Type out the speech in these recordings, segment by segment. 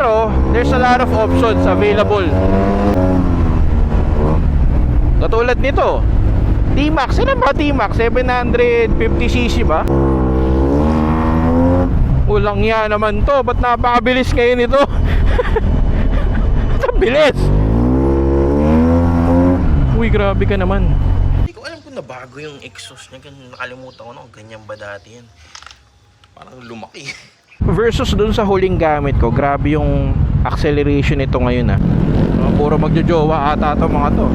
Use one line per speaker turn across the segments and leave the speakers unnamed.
Pero there's a lot of options available. Katulad nito T-Max, ano ba T-Max? 750cc ba? Ulang yan naman to. Ba't napakabilis ngayon ito? Sa bilis. Uy, grabe ka naman.
Hindi ko alam kung nabago yung exhaust niya. Nakalimutan ko na ganyan ba dati yan. Parang lumaki.
Versus dun sa huling gamit ko, grabe yung acceleration nito ngayon ah. Puro magjojowa ata to mga to.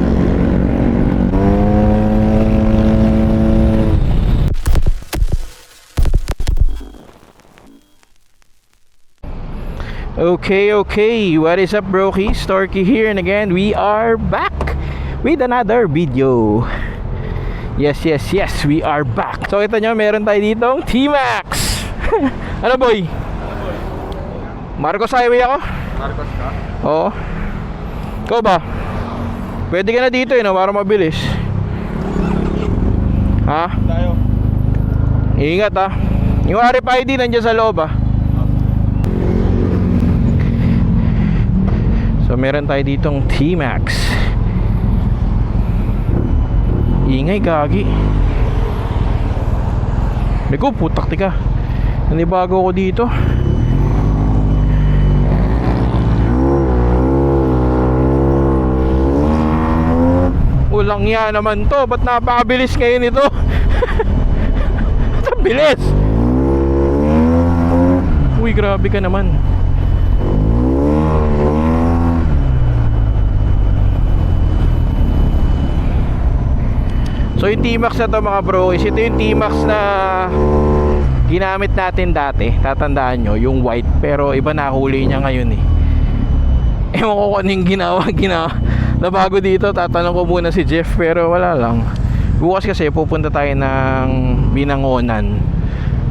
Okay, what is up brokies? Storky here, and again we are back with another video. Yes, we are back. So ito nyo, meron tayo ditong T-Max. Ano boy? Marcos Highway ako?
Marcos ka?
Oo. Ikaw ba? Pwede ka na dito no, para mabilis. Ha?
Tayo.
Ingat ha. Yung RFID nandiyan sa loob ha. So meron tayo ditong T-Max. Ingay gagi. Naku, putak tika. Nanibago ko dito. Ulang yan naman to. Ba't napakabilis ngayon ito? Sa bilis. Uy, grabe ka naman. So yung T-Max na to mga bro, ito yung T-Max na ginamit natin dati. Tatandaan nyo, yung white. Pero iba na huli niya ngayon eh. Ewan ko kung anong ginawa na bago dito. Tatanong ko muna si Jeff, pero wala lang. Bukas kasi pupunta tayo ng Binangonan,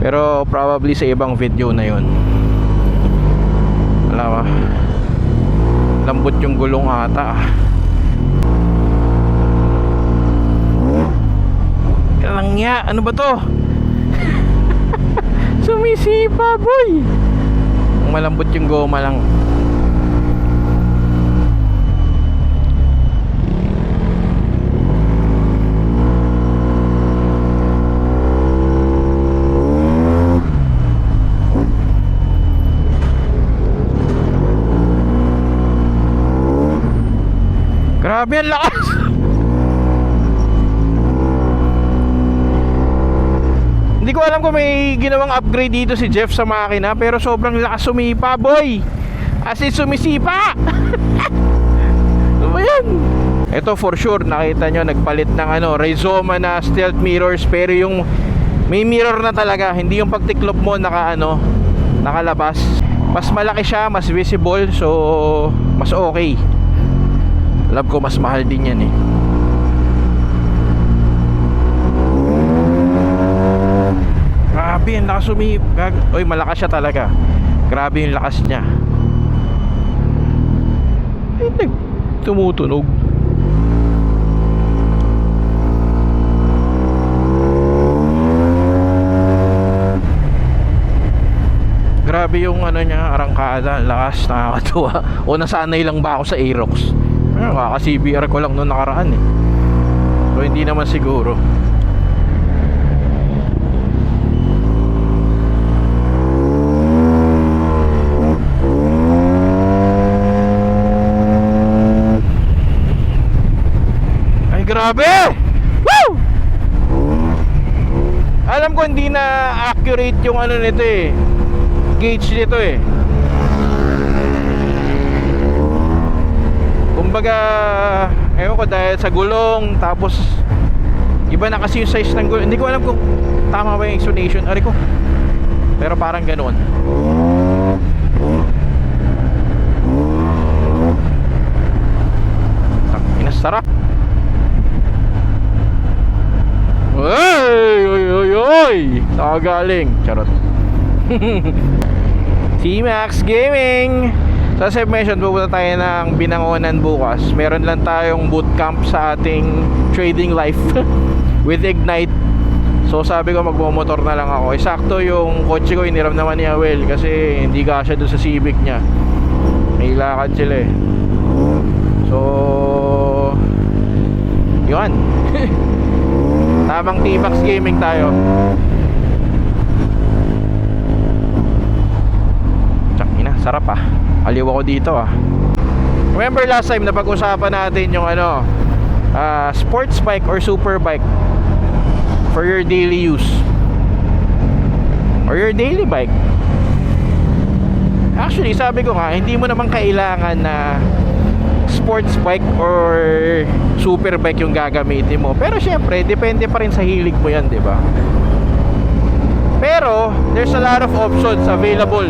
pero probably sa ibang video na yon. Wala ba? Lambot yung gulong ata. Lang ya, ano ba to? Sumisipa boy. Malambot yung goma lang. Grabe ang lakas. Hindi ko alam kung may ginawang upgrade dito si Jeff sa makina, pero sobrang lakas sumipa boy. As in sumisipa. Ano ba yan? Ito for sure, nakita nyo nagpalit ng Rizoma na stealth mirrors. Pero yung may mirror na talaga, hindi yung pagtiklop mo nakalabas. Mas malaki siya, mas visible. So mas okay. Love ko, mas mahal din yan eh. Grabe, ang lakas Oy, malakas siya talaga. Grabe yung lakas niya. Ay, tumutunog. Grabe yung niya, arangkada, lakas, nakakatuwa. O nasanay lang ba ako sa Aerox? Kaka-CBR ko lang noon nakaraan eh. So hindi naman siguro. Grabe! Woo! Alam ko hindi na accurate yung nito eh, gauge nito eh. Kumbaga, ewan ko dahil sa gulong, tapos iba na kasi yung size ng gulong. Hindi ko alam kung tama ba yung explanation, ari ko. Pero parang ganoon. Sarap. Oy! Saan galing? Charot. T-Max Gaming. So as I mentioned, pupunta tayo ng Binangonan bukas. Meron lang tayong bootcamp sa ating trading life with Ignite. So sabi ko magmomotor na lang ako. Sakto yung kotse ko iniram naman ni Awel kasi hindi kasya doon sa Civic niya. May lakad sila eh. So yun. Tamang T-Max gaming tayo. Tsak ina, sarap ah. Aliw ako dito ah. Remember last time na pag-usapan natin yung ano, sports bike or super bike for your daily use or your daily bike. Actually, sabi ko nga, hindi mo naman kailangan na sports bike or super bike yung gagamitin mo. Pero syempre, depende pa rin sa hilig mo yan, di ba? Pero, there's a lot of options available.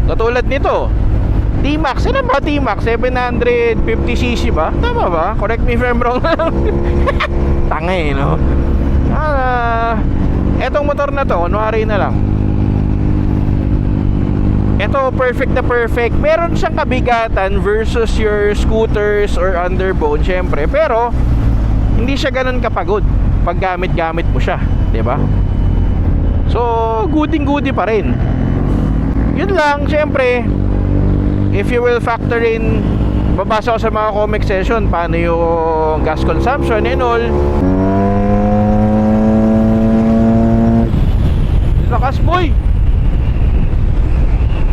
Katulad nito, T-Max. Ano ba T-Max? 750cc ba? Tama ba? Correct me if I'm wrong. Tanga eh, no? Etong motor na to, kunwari na lang, eto perfect na perfect. Meron siyang kabigatan versus your scooters or underbone, syempre. Pero hindi siya ganun kapagod pag gamit-gamit mo siya, di ba? So, gooding-goody pa rin. Yun lang, syempre, if you will factor in, babasa ko sa mga comment section paano yung gas consumption and all. Lakas boy.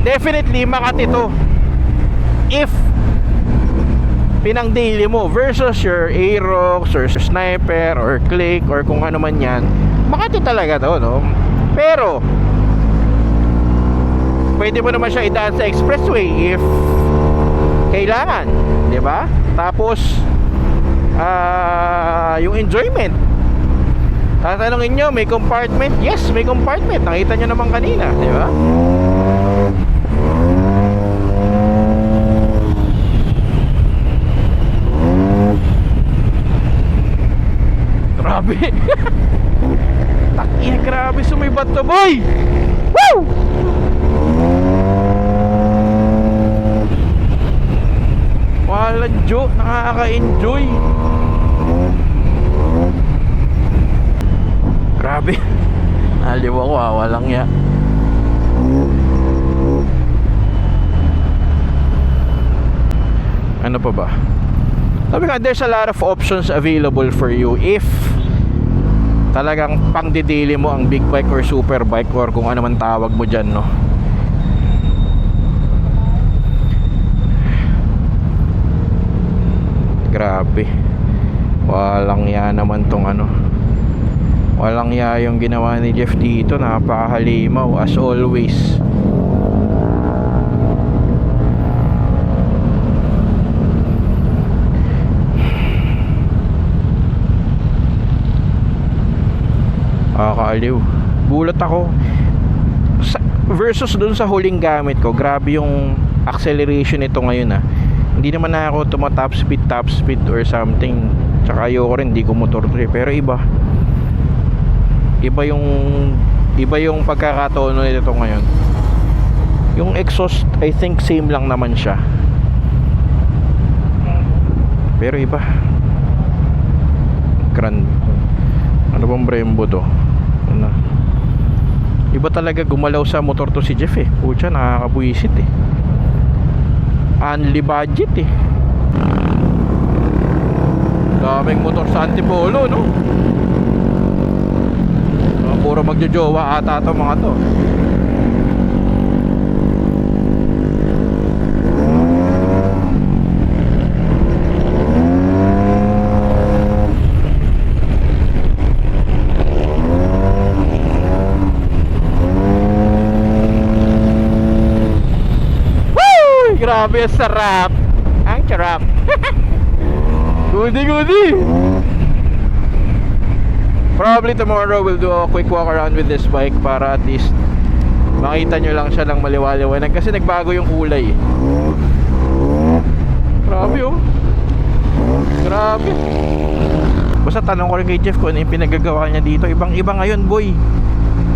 Definitely Makati to if pinang daily mo versus your Aerox or Sniper or Click or kung ano man yan. Makati talaga to, no? Pero pwede mo naman siya idaan sa expressway if kailangan, di ba? Tapos yung enjoyment, tatanungin nyo, may compartment? Yes, may compartment. Nakita nyo naman kanina, di ba? Grabe. Takiya, grabe sumibat to boy. Woo! Wala Jo, nakaka-enjoy. Grabe. Aliw ako ah, walang ya. Ano pa ba? Sabi nga, there's a lot of options available for you if talagang pang-didili mo ang big bike or super bike or kung ano man tawag mo dyan, no? Grabe. Walang ya naman tong ano. Walang ya yung ginawa ni Jeff dito. Napakahalimaw as always. Kaaliw. Gulat ako versus dun sa huling gamit ko. Grabe yung acceleration nito ngayon ah. Hindi naman na ako top speed or something. Tsaka ayoko rin, hindi ko motor trip. Pero iba yung pagkakatono nito ngayon. Yung exhaust, I think same lang naman siya. Pero iba. Grand. Ano bang Brembo to? Ano? Iba talaga gumalaw sa motor to si Jeff eh. Pucha, nakakabuisit eh. Only budget eh. Daming motor sa Antipolo, no? Puro magjojowa ata to mga to. Grabe, sarap. Ang sarap. Goody. Probably tomorrow we'll do a quick walk around with this bike para at least makita nyo lang siya ng maliwaliwanag kasi nagbago yung kulay. Grabe oh. Grabe. Basta tanong ko rin kay Jeff kung ano yung pinagagawa niya dito. Ibang iba ngayon boy.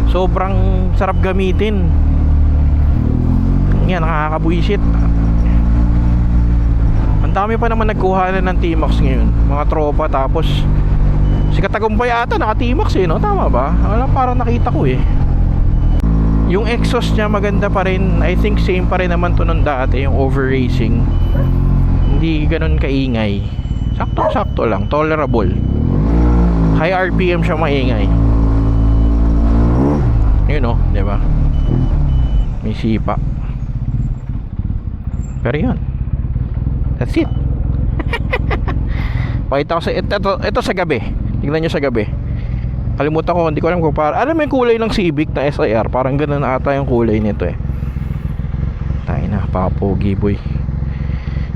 Sobrang sarap gamitin. Yan, nakakabuisit. Ang dami pa naman nagkuha na ng T-Max ngayon, mga tropa. Tapos si Katagumpay ata naka T-Max no? Tama ba? Wala, parang nakita ko Yung exhaust niya maganda pa rin. I think same pa rin naman to nung dati, yung over racing. Hindi ganun kaingay. Sakto lang, tolerable. High RPM siya, maingay. Yun di ba? May sipa. Pero yun, that's it. Pakita ko sa ito sa gabi. Tingnan nyo sa gabi. Kalimutan ko, hindi ko alam kung alam mo yung kulay ng Civic na SIR, parang ganun na ata yung kulay nito Tayo na, papogi boy.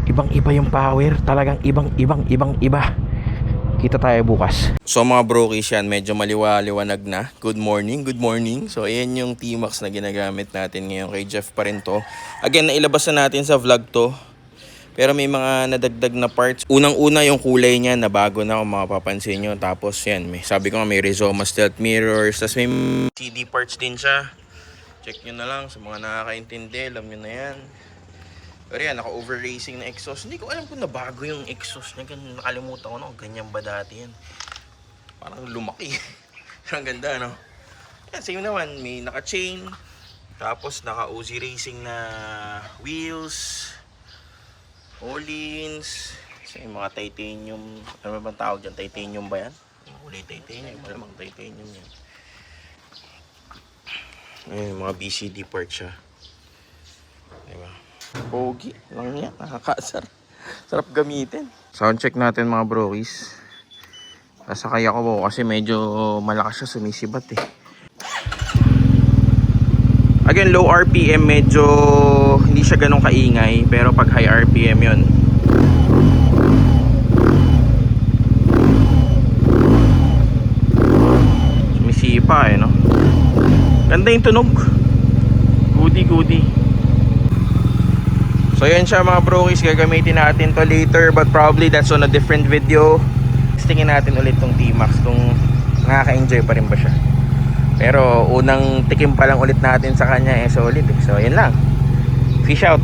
Ibang iba yung power, talagang ibang iba. Kita tayo bukas.
So mga brokies yan, medyo maliwanag na. Good morning. So ayan yung T-Max na ginagamit natin ngayon. Kay Jeff pa rin to. Again, nailabas na natin sa vlog to. Pero may mga nadagdag na parts. Unang-una yung kulay niya na bago na kung mapapansin nyo. Tapos yan, sabi ko nga may Rizoma stealth mirrors. Tapos may CD parts din siya. Check nyo na lang sa mga nakakaintindi. Alam nyo na yan. Pero yan, naka-over racing na exhaust. Hindi ko alam kung nabago yung exhaust niya. Nakalimutan ko ganyan ba dati yan. Parang lumaki. Ang ganda Yan, same naman. May naka-chain. Tapos naka-Uzi Racing na wheels. Olins. Kasi yung mga titanium. Ano ba tawag dyan? Titanium ba yan? Kulay titanium. Malamang titanium yan. Ayun, mga BCD parts siya. Diba? Pogi lang yan. Nakakasar. Sarap gamitin. Sound check natin mga brokies. Sasakay ako kasi medyo malakas siya, sumisibat Again, low RPM, medyo hindi siya ganun kaingay. Pero pag high RPM yun, sumisipa no? Ganda yung tunog. Goody. So yan siya mga brokies. Gagamitin natin to later, but probably that's on a different video. Tingin natin ulit tong T-Max kung nakaka-enjoy pa rin ba siya. Pero unang tikim pa lang ulit natin sa kanya solid So yan lang. Fish out.